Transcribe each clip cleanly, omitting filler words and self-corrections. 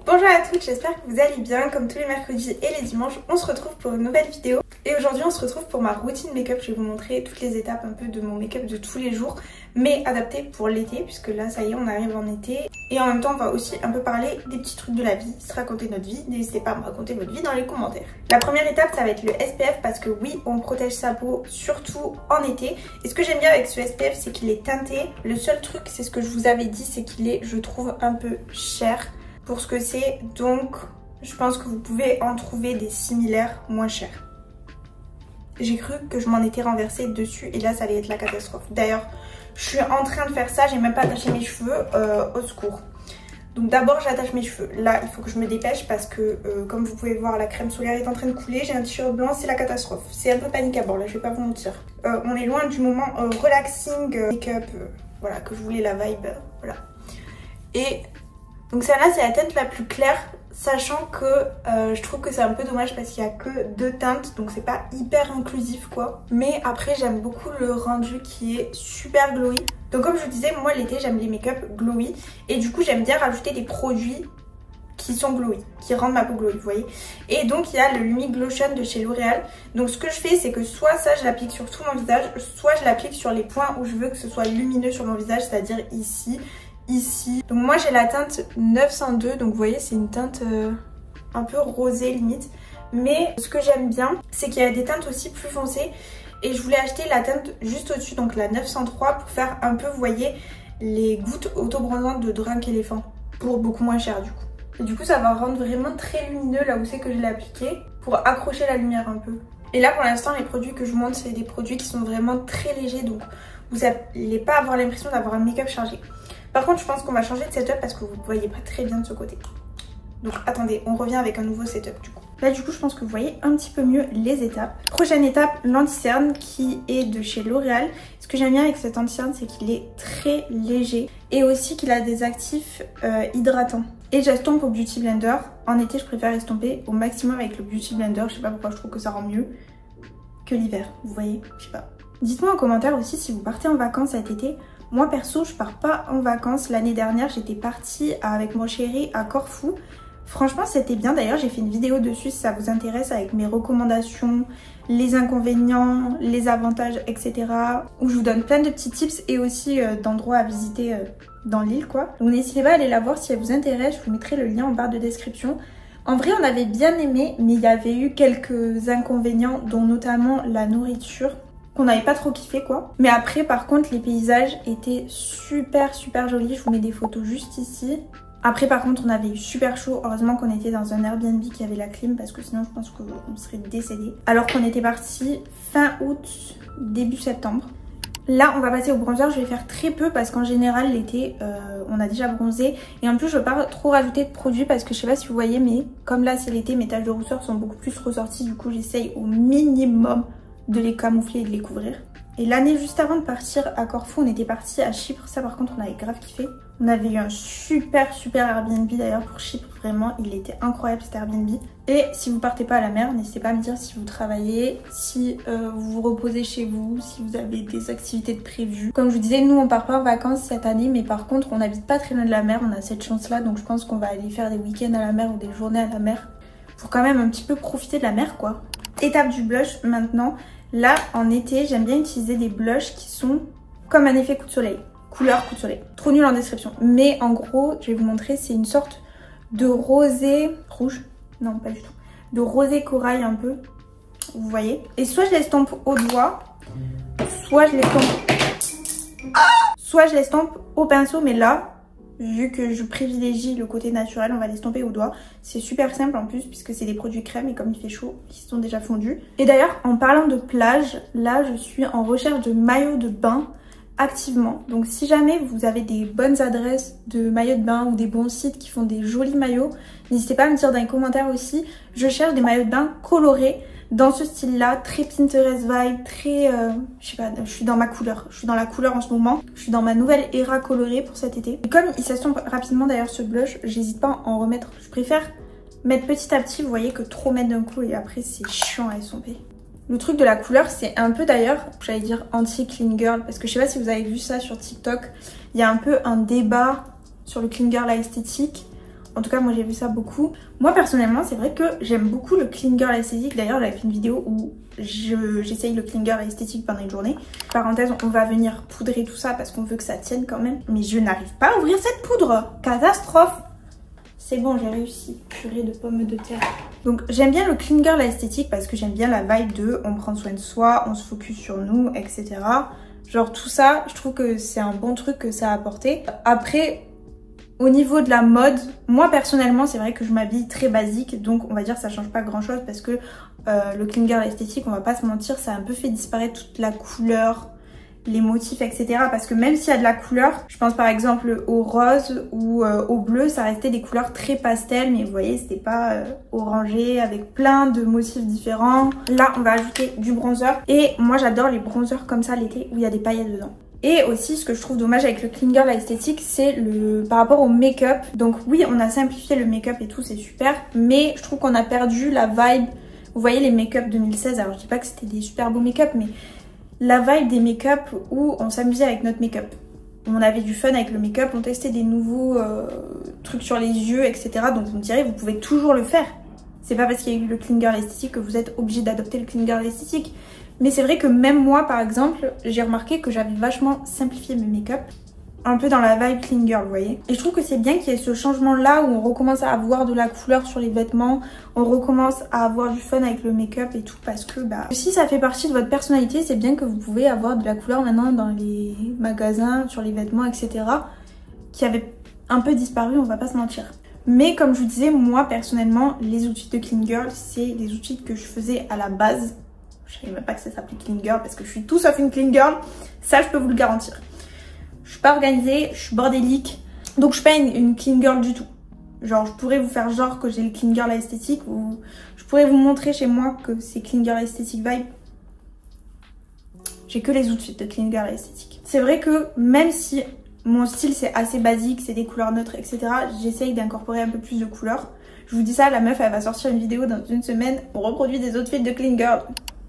Bonjour à toutes, j'espère que vous allez bien. Comme tous les mercredis et les dimanches, on se retrouve pour une nouvelle vidéo. Et aujourd'hui on se retrouve pour ma routine make-up. Je vais vous montrer toutes les étapes un peu de mon make-up de tous les jours, mais adapté pour l'été, puisque là ça y est, on arrive en été. Et en même temps on va aussi un peu parler des petits trucs de la vie, se raconter notre vie. N'hésitez pas à me raconter votre vie dans les commentaires. La première étape ça va être le SPF, parce que oui, on protège sa peau surtout en été. Et ce que j'aime bien avec ce SPF, c'est qu'il est teinté. Le seul truc, c'est ce que je vous avais dit, c'est qu'il est, je trouve, un peu cher pour ce que c'est, donc je pense que vous pouvez en trouver des similaires moins chers. J'ai cru que je m'en étais renversée dessus et là ça allait être la catastrophe. D'ailleurs je suis en train de faire ça, j'ai même pas attaché mes cheveux, au secours. Donc d'abord j'attache mes cheveux. Là il faut que je me dépêche parce que comme vous pouvez voir, la crème solaire est en train de couler. J'ai un t-shirt blanc, c'est la catastrophe. C'est un peu panique à bord là, je vais pas vous mentir. On est loin du moment relaxing make-up, voilà, que je voulais, la vibe, voilà. Et donc celle-là c'est la teinte la plus claire, sachant que je trouve que c'est un peu dommage parce qu'il n'y a que deux teintes, donc c'est pas hyper inclusif quoi. Mais après j'aime beaucoup le rendu qui est super glowy. Donc comme je vous disais, moi l'été j'aime les make-up glowy et du coup j'aime bien rajouter des produits qui sont glowy, qui rendent ma peau glowy, vous voyez. Et donc il y a le Lumi Glotion de chez L'Oréal. Donc ce que je fais, c'est que soit ça je l'applique sur tout mon visage, soit je l'applique sur les points où je veux que ce soit lumineux sur mon visage, c'est-à-dire ici, ici. Donc moi j'ai la teinte 902, donc vous voyez c'est une teinte un peu rosée limite. Mais ce que j'aime bien, c'est qu'il y a des teintes aussi plus foncées. Et je voulais acheter la teinte juste au-dessus, donc la 903, pour faire un peu, vous voyez, les gouttes auto-bronzantes de Drunk Elephant, pour beaucoup moins cher du coup. Et du coup ça va rendre vraiment très lumineux là où c'est que je l'ai appliqué, pour accrocher la lumière un peu. Et là pour l'instant les produits que je vous montre, c'est des produits qui sont vraiment très légers, donc vous n'allez pas avoir l'impression d'avoir un make-up chargé. Par contre je pense qu'on va changer de setup parce que vous ne voyez pas très bien de ce côté. Donc attendez, on revient avec un nouveau setup du coup. Là du coup je pense que vous voyez un petit peu mieux les étapes. Prochaine étape, l'anti-cerne qui est de chez L'Oréal. Ce que j'aime bien avec cet anti-cerne, c'est qu'il est très léger et aussi qu'il a des actifs hydratants. Et j'estompe au Beauty Blender. En été je préfère estomper au maximum avec le Beauty Blender. Je sais pas pourquoi, je trouve que ça rend mieux que l'hiver, vous voyez, je sais pas. Dites-moi en commentaire aussi si vous partez en vacances cet été. Moi perso je pars pas en vacances. L'année dernière j'étais partie avec mon chéri à Corfou. Franchement c'était bien, d'ailleurs j'ai fait une vidéo dessus si ça vous intéresse, avec mes recommandations, les inconvénients, les avantages, etc. Où je vous donne plein de petits tips et aussi d'endroits à visiter dans l'île quoi. Donc n'hésitez pas à aller la voir si elle vous intéresse, je vous mettrai le lien en barre de description. En vrai on avait bien aimé, mais il y avait eu quelques inconvénients, dont notamment la nourriture, qu'on n'avait pas trop kiffé quoi. Mais après par contre les paysages étaient super jolis, je vous mets des photos juste ici. Après par contre on avait eu super chaud, heureusement qu'on était dans un Airbnb qui avait la clim parce que sinon je pense qu'on serait décédé. Alors qu'on était parti fin août, début septembre. Là on va passer au bronzer, je vais faire très peu parce qu'en général l'été on a déjà bronzé. Et en plus je veux pas trop rajouter de produits parce que je sais pas si vous voyez, mais comme là c'est l'été, mes taches de rousseur sont beaucoup plus ressorties. Du coup j'essaye au minimum de les camoufler et de les couvrir. Et l'année juste avant de partir à Corfou, on était parti à Chypre. Ça par contre on avait grave kiffé. On avait eu un super Airbnb d'ailleurs pour Chypre, vraiment il était incroyable cet Airbnb. Et si vous partez pas à la mer, n'hésitez pas à me dire si vous travaillez, si vous vous reposez chez vous, si vous avez des activités de prévues. Comme je vous disais, nous on part pas en vacances cette année, mais par contre on n'habite pas très loin de la mer, on a cette chance là, donc je pense qu'on va aller faire des week-ends à la mer ou des journées à la mer pour quand même un petit peu profiter de la mer quoi. Étape du blush maintenant. Là en été j'aime bien utiliser des blushs qui sont comme un effet coup de soleil, couleur coup de soleil, trop nul en description, mais en gros je vais vous montrer, c'est une sorte de rosé rouge, non pas du tout, de rosé corail un peu, vous voyez. Et soit je l'estompe au doigt, soit je l'estompe au pinceau, mais là vu que je privilégie le côté naturel, on va l'estomper au doigt. C'est super simple en plus puisque c'est des produits crème et comme il fait chaud, ils sont déjà fondus. Et d'ailleurs en parlant de plage, là je suis en recherche de maillots de bain activement. Donc si jamais vous avez des bonnes adresses de maillots de bain ou des bons sites qui font des jolis maillots, n'hésitez pas à me dire dans les commentaires aussi. Je cherche des maillots de bain colorés dans ce style là, très Pinterest vibe, très je sais pas, je suis dans ma couleur, je suis dans la couleur en ce moment, je suis dans ma nouvelle era colorée pour cet été. Et comme il s'estompe rapidement d'ailleurs ce blush, j'hésite pas à en remettre, je préfère mettre petit à petit, vous voyez, que trop mettre d'un coup et après c'est chiant à estomper. Le truc de la couleur, c'est un peu d'ailleurs, j'allais dire anti-clean girl, parce que je sais pas si vous avez vu ça sur TikTok, il y a un peu un débat sur le clean girl esthétique. En tout cas, moi j'ai vu ça beaucoup. Moi personnellement, c'est vrai que j'aime beaucoup le clean girl esthétique. D'ailleurs, j'avais fait une vidéo où j'essaye le clean girl esthétique pendant une journée. Parenthèse, on va venir poudrer tout ça parce qu'on veut que ça tienne quand même. Mais je n'arrive pas à ouvrir cette poudre. Catastrophe. C'est bon, j'ai réussi. Purée de pommes de terre. Donc j'aime bien le clean girl esthétique parce que j'aime bien la vibe de on prend soin de soi, on se focus sur nous, etc. Genre tout ça, je trouve que c'est un bon truc que ça a apporté. Après, au niveau de la mode, moi personnellement c'est vrai que je m'habille très basique, donc on va dire ça change pas grand chose parce que le clean girl esthétique, on va pas se mentir, ça a un peu fait disparaître toute la couleur, les motifs, etc. Parce que même s'il y a de la couleur, je pense par exemple au rose ou au bleu, ça restait des couleurs très pastel, mais vous voyez c'était pas orangé avec plein de motifs différents. Là on va ajouter du bronzer et moi j'adore les bronzers comme ça l'été où il y a des paillettes dedans. Et aussi, ce que je trouve dommage avec le clean girl esthétique, c'est par rapport au make-up. Donc oui, on a simplifié le make-up et tout, c'est super. Mais je trouve qu'on a perdu la vibe. Vous voyez les make-up 2016, alors je dis pas que c'était des super beaux make-up, mais la vibe des make-up où on s'amusait avec notre make-up. On avait du fun avec le make-up, on testait des nouveaux trucs sur les yeux, etc. Donc vous me direz, vous pouvez toujours le faire. C'est pas parce qu'il y a eu le clean girl esthétique que vous êtes obligé d'adopter le clean girl esthétique. Mais c'est vrai que même moi par exemple, j'ai remarqué que j'avais vachement simplifié mes make-up. Un peu dans la vibe clean girl, vous voyez. Et je trouve que c'est bien qu'il y ait ce changement là où on recommence à avoir de la couleur sur les vêtements. On recommence à avoir du fun avec le make-up et tout parce que si ça fait partie de votre personnalité, c'est bien que vous pouvez avoir de la couleur maintenant dans les magasins, sur les vêtements, etc. Qui avait un peu disparu, on va pas se mentir. Mais comme je vous disais, moi personnellement, les outfits de clean girl, c'est des outfits que je faisais à la base. Je savais même pas que ça s'appelait clean girl parce que je suis tout sauf une clean girl. Ça, je peux vous le garantir. Je suis pas organisée, je suis bordélique. Donc je suis pas une clean girl du tout. Genre je pourrais vous faire genre que j'ai le clean girl esthétique ou je pourrais vous montrer chez moi que c'est clean girl esthétique vibe. J'ai que les outfits de clean girl esthétique. C'est vrai que même si mon style c'est assez basique, c'est des couleurs neutres, etc. J'essaye d'incorporer un peu plus de couleurs. Je vous dis ça, la meuf elle va sortir une vidéo dans une semaine. On reproduit des outfits de clean girl.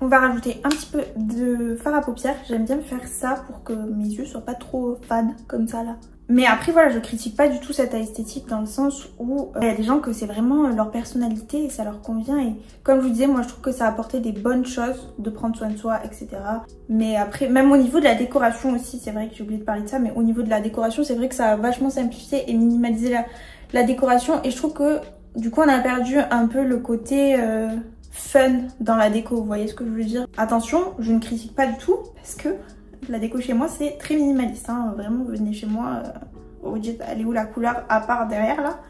On va rajouter un petit peu de fard à paupières. J'aime bien faire ça pour que mes yeux soient pas trop fades comme ça là. Mais après voilà, je critique pas du tout cette esthétique dans le sens où il y a des gens que c'est vraiment leur personnalité et ça leur convient. Et comme je vous disais, moi je trouve que ça a apporté des bonnes choses de prendre soin de soi, etc. Mais après, même au niveau de la décoration aussi, c'est vrai que j'ai oublié de parler de ça, mais au niveau de la décoration, c'est vrai que ça a vachement simplifié et minimalisé la décoration. Et je trouve que du coup on a perdu un peu le côté... fun dans la déco, vous voyez ce que je veux dire. Attention, je ne critique pas du tout parce que la déco chez moi c'est très minimaliste, hein. Vraiment vous venez chez moi, vous dites elle est où la couleur à part derrière là,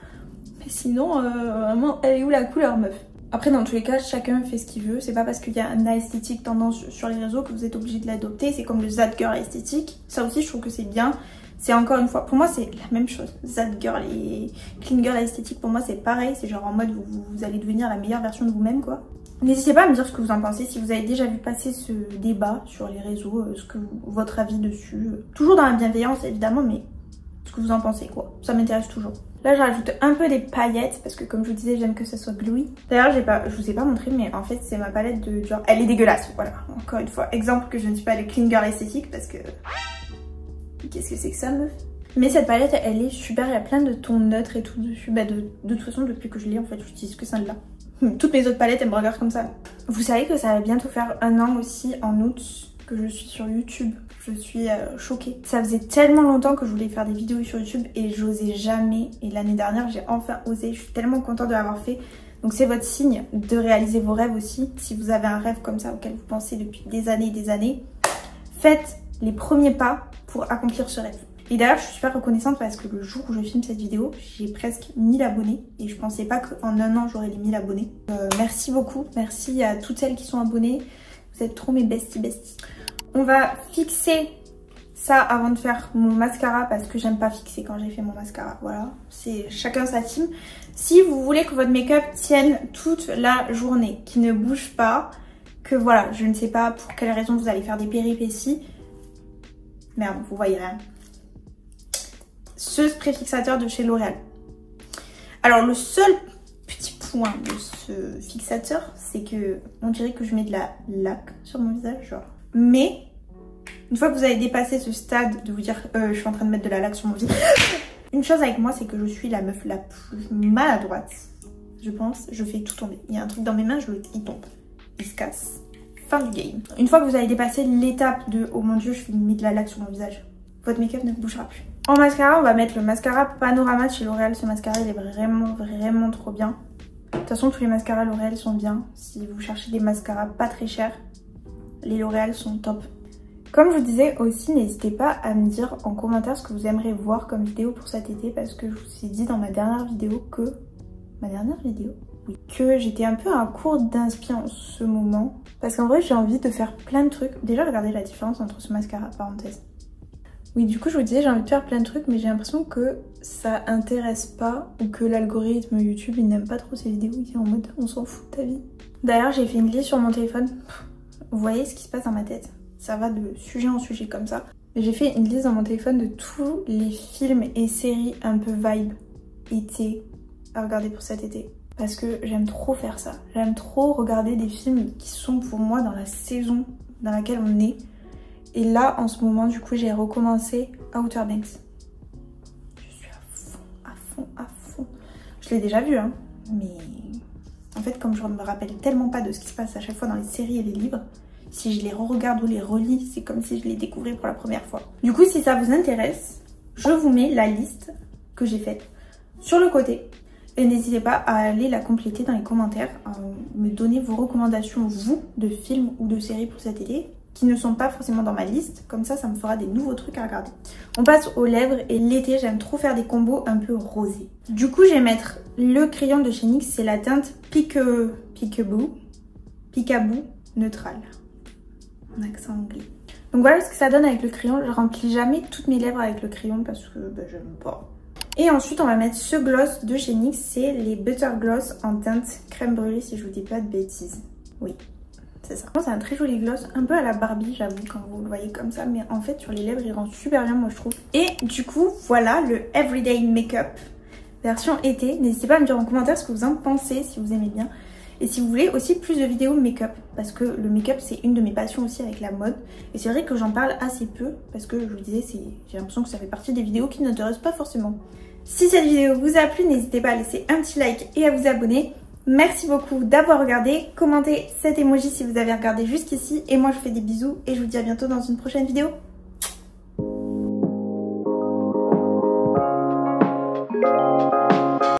mais sinon vraiment elle est où la couleur meuf. Après dans tous les cas chacun fait ce qu'il veut, c'est pas parce qu'il y a un esthétique tendance sur les réseaux que vous êtes obligé de l'adopter. C'est comme le That Girl esthétique, ça aussi je trouve que c'est bien. C'est encore une fois, pour moi c'est la même chose. That Girl et Clean Girl esthétique pour moi c'est pareil, c'est genre en mode vous allez devenir la meilleure version de vous-même quoi. N'hésitez pas à me dire ce que vous en pensez, si vous avez déjà vu passer ce débat sur les réseaux, votre avis dessus. Toujours dans la bienveillance évidemment, mais ce que vous en pensez quoi, ça m'intéresse toujours. Là je rajoute un peu des paillettes parce que comme je vous disais j'aime que ça soit glowy. D'ailleurs je vous ai pas montré mais en fait c'est ma palette de genre, elle est dégueulasse, voilà, encore une fois. Exemple que je ne suis pas le Clean Girl esthétique parce que... Qu'est-ce que c'est que ça meuf? Mais cette palette elle est super, il y a plein de tons neutres et tout dessus. De toute façon depuis que je l'ai en fait j'utilise que celle-là. Toutes mes autres palettes elles me regardent comme ça. Vous savez que ça va bientôt faire 1 an aussi en août que je suis sur YouTube. Je suis choquée. Ça faisait tellement longtemps que je voulais faire des vidéos sur YouTube et j'osais jamais. Et l'année dernière j'ai enfin osé, je suis tellement contente de l'avoir fait. Donc c'est votre signe de réaliser vos rêves aussi. Si vous avez un rêve comme ça auquel vous pensez depuis des années, faites les premiers pas pour accomplir ce rêve. Et d'ailleurs je suis super reconnaissante parce que le jour où je filme cette vidéo, j'ai presque 1000 abonnés et je pensais pas qu'en 1 an j'aurais les 1000 abonnés. Merci beaucoup, merci à toutes celles qui sont abonnées, vous êtes trop mes besties. On va fixer ça avant de faire mon mascara parce que j'aime pas fixer quand j'ai fait mon mascara, voilà, c'est chacun sa team. Si vous voulez que votre make-up tienne toute la journée, qu'il ne bouge pas, que voilà, je ne sais pas pour quelle raison vous allez faire des péripéties, merde, vous voyez rien. Ce spray fixateur de chez L'Oréal. Alors le seul petit point de ce fixateur, c'est que on dirait que je mets de la laque sur mon visage, genre. Mais une fois que vous avez dépassé ce stade de vous dire je suis en train de mettre de la laque sur mon visage, une chose avec moi, c'est que je suis la meuf la plus maladroite. Je pense, je fais tout tomber. Il y a un truc dans mes mains, il tombe. Il se casse. Fin du game. Une fois que vous avez dépassé l'étape de oh mon dieu, je mets de la laque sur mon visage, votre make-up ne bougera plus. En mascara, on va mettre le mascara Panorama de chez L'Oréal. Ce mascara, il est vraiment trop bien. De toute façon, tous les mascaras L'Oréal sont bien. Si vous cherchez des mascaras pas très chers, les L'Oréal sont top. Comme je vous disais aussi, n'hésitez pas à me dire en commentaire ce que vous aimeriez voir comme vidéo pour cet été, parce que je vous ai dit dans ma dernière vidéo que... Oui, que j'étais un peu à court d'inspi en ce moment. Parce qu'en vrai, j'ai envie de faire plein de trucs. Déjà, regardez la différence entre ce mascara, parenthèse. Oui, du coup, je vous disais, j'ai envie de faire plein de trucs, mais j'ai l'impression que ça intéresse pas, ou que l'algorithme YouTube, il n'aime pas trop ces vidéos. Il est en mode, on s'en fout de ta vie. D'ailleurs, j'ai fait une liste sur mon téléphone. Vous voyez ce qui se passe dans ma tête? Ça va de sujet en sujet comme ça. J'ai fait une liste dans mon téléphone de tous les films et séries un peu vibe été à regarder pour cet été. Parce que j'aime trop faire ça. J'aime trop regarder des films qui sont pour moi dans la saison dans laquelle on est. Et là, en ce moment, du coup, j'ai recommencé Outer Banks. Je suis à fond. Je l'ai déjà vu, hein. Mais en fait, comme je ne me rappelle tellement pas de ce qui se passe à chaque fois dans les séries et les livres, si je les re-regarde ou les relis, c'est comme si je les découvrais pour la première fois. Du coup, si ça vous intéresse, je vous mets la liste que j'ai faite sur le côté. Et n'hésitez pas à aller la compléter dans les commentaires, à me donner vos recommandations, vous, de films ou de séries pour cet été, qui ne sont pas forcément dans ma liste. Comme ça, ça me fera des nouveaux trucs à regarder. On passe aux lèvres et l'été, j'aime trop faire des combos un peu rosés. Du coup, je vais mettre le crayon de chez NYX, c'est la teinte Peekaboo Neutral. En accent anglais. Donc voilà ce que ça donne avec le crayon. Je remplis jamais toutes mes lèvres avec le crayon parce que j'aime pas. Et ensuite, on va mettre ce gloss de chez NYX, c'est les Butter Gloss en teinte crème brûlée, si je vous dis pas de bêtises. Oui, c'est ça. C'est un très joli gloss, un peu à la Barbie, j'avoue, quand vous le voyez comme ça, mais en fait, sur les lèvres, il rend super bien, moi, je trouve. Et du coup, voilà le Everyday Makeup version été. N'hésitez pas à me dire en commentaire ce que vous en pensez, si vous aimez bien. Et si vous voulez aussi plus de vidéos make-up, parce que le make-up c'est une de mes passions aussi avec la mode. Et c'est vrai que j'en parle assez peu, parce que je vous disais, j'ai l'impression que ça fait partie des vidéos qui n'intéressent pas forcément. Si cette vidéo vous a plu, n'hésitez pas à laisser un petit like et à vous abonner. Merci beaucoup d'avoir regardé. Commentez cet emoji si vous avez regardé jusqu'ici. Et moi je vous fais des bisous et je vous dis à bientôt dans une prochaine vidéo.